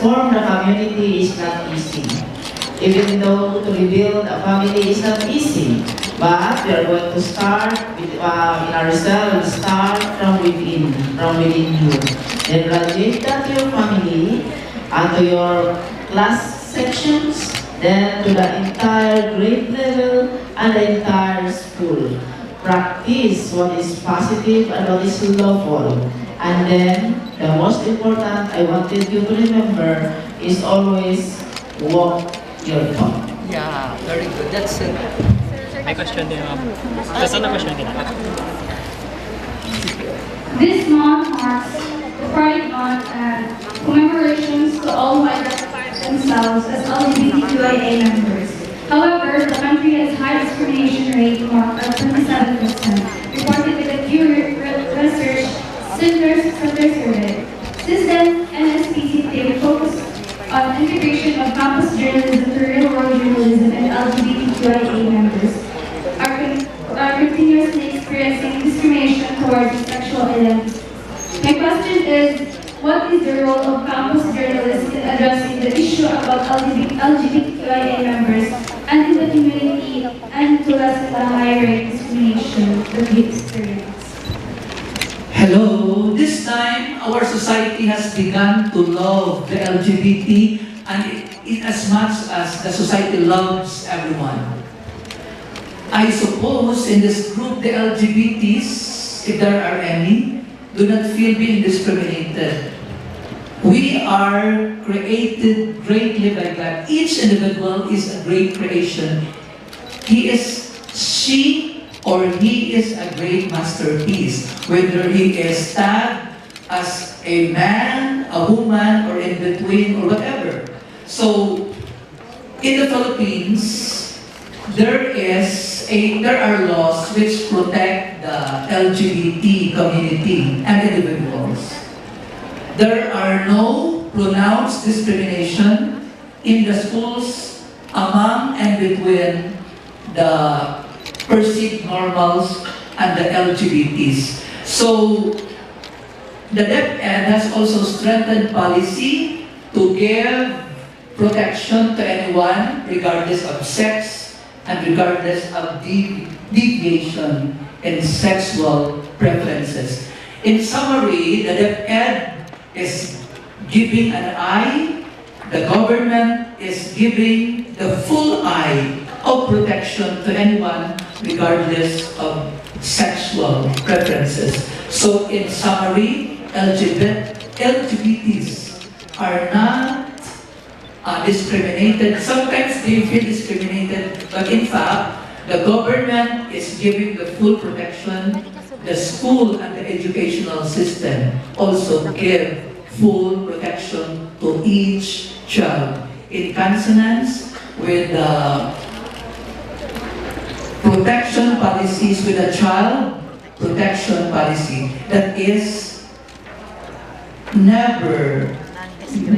transform the community is not easy. Even though to rebuild a family is not easy, but we are going to start with, in ourselves, start from within you. Then radiate that to your family, and to your class sections, then to the entire grade level and the entire school. Practice what is positive and what is lawful. And then, the most important I wanted you to remember is always walk your talk. Yeah, very good. That's it. May question din ako. Kasi na question din ako. This month marks the Pride Month and commemorations to all who identify themselves as LGBTQIA members. However, the country has high discrimination rate mark of 27%, reported in the Pew Research Center's survey. Since then, NSPCT focused on integration of campus journalism to real-world journalism and LGBTQIA members are continuously experiencing discrimination towards sexual identity. My question is, what is the role of campus journalists in addressing the issue about LGBTQIA members and in the community and to lessen the high rate discrimination that we experience? Hello, this time our society has begun to love the LGBT and in as much as the society loves everyone. I suppose in this group, the LGBTs, if there are any, do not feel being discriminated. We are created greatly by God. Each individual is a great creation. She or he is a great masterpiece, whether he is tagged as a man, a woman, or in between, or whatever. So, in the Philippines, there are laws which protect the LGBT community and individuals. There are no pronounced discrimination in the schools among and between the perceived normals and the LGBTs. So, the DepEd has also strengthened policy to give protection to anyone regardless of sex and regardless of deviation in sexual preferences. In summary, the DepEd is giving an eye, the government is giving the full eye of protection to anyone regardless of sexual preferences. So in summary, LGBTs are not discriminated. Sometimes they feel discriminated, but in fact, the government is giving the full protection. The school and the educational system also give full protection to each child in consonance with the protection policies with a child protection policy that is never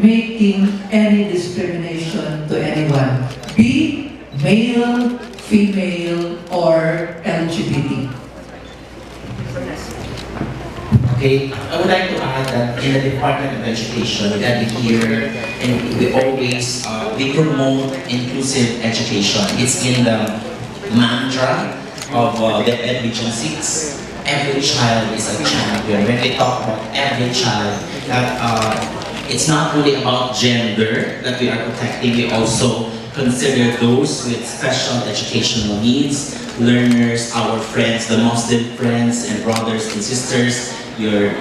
making any discrimination to anyone, be male, female, or LGBT. Okay, I would like to add that in the Department of Education, we got here and we always we promote inclusive education. It's in the mantra of the Ed Region 6. Every child is a champion. When we talk about every child, that it's not only about gender that we are protecting, we also consider those with special educational needs, learners, our friends, the Muslim friends and brothers and sisters, your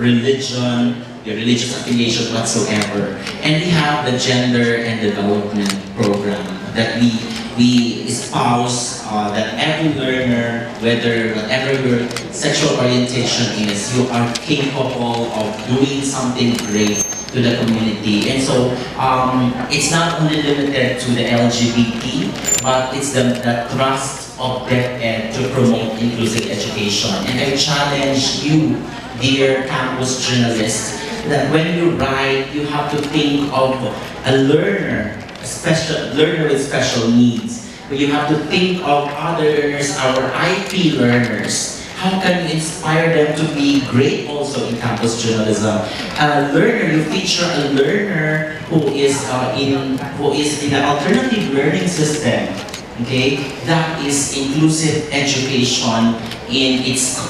religion, your religious affiliation whatsoever. And we have the gender and development program that we espouse that every learner, whatever your sexual orientation is, you are capable of doing something great to the community. And so it's not only limited to the LGBT, but it's the trust of DepEd to promote inclusive education. And I challenge you, dear campus journalists, that when you write, you have to think of a learner, learner with special needs. But you have to think of other learners, our IP learners, How can you inspire them to be great also in campus journalism? A learner, you feature a learner who is in an alternative learning system. Okay, that is inclusive education in its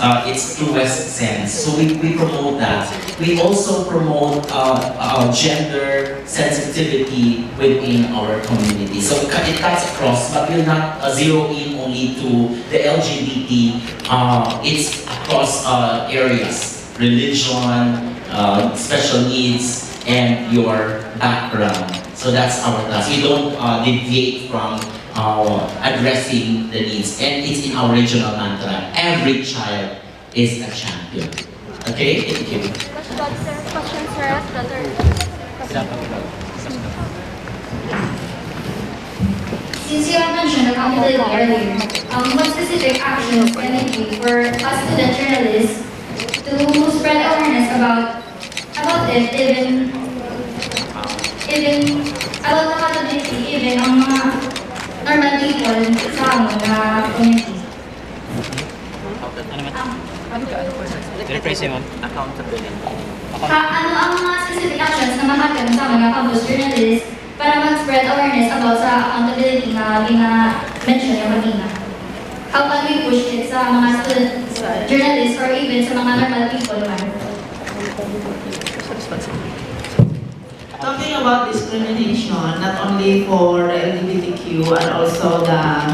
truest sense. So we promote that. We also promote gender sensitivity within our community. So it cuts across, but we'll not zero in only to the LGBT. It's across areas, religion, special needs, and your background. So that's our class. We don't deviate from addressing the needs, and it's in our regional mantra. Every child is a champion. Okay, thank you. Questions, sir? Since you have mentioned accountability earlier, what specific actions can it be for us student journalists to spread awareness about it, even about accountability, even ang mga normal people sa amon na community? Rephrase mo. Accountability. Ano ang mga specific actions na mahagan sa mga campus journalists para mag-spread awareness about sa accountability na gina-mention yung kanina? How can we push it sa mga student journalists or even sa mga normal people man? Talking about discrimination, not only for the LGBTQ and also the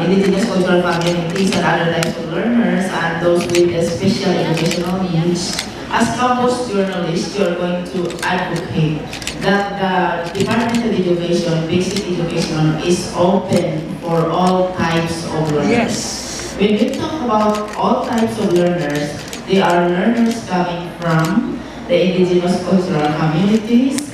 indigenous cultural communities and other types of learners and those with special educational needs, as campus journalists, you are going to advocate that the Department of Education, basic education, is open for all types of learners. When we talk about all types of learners, they are learners coming from the indigenous cultural communities,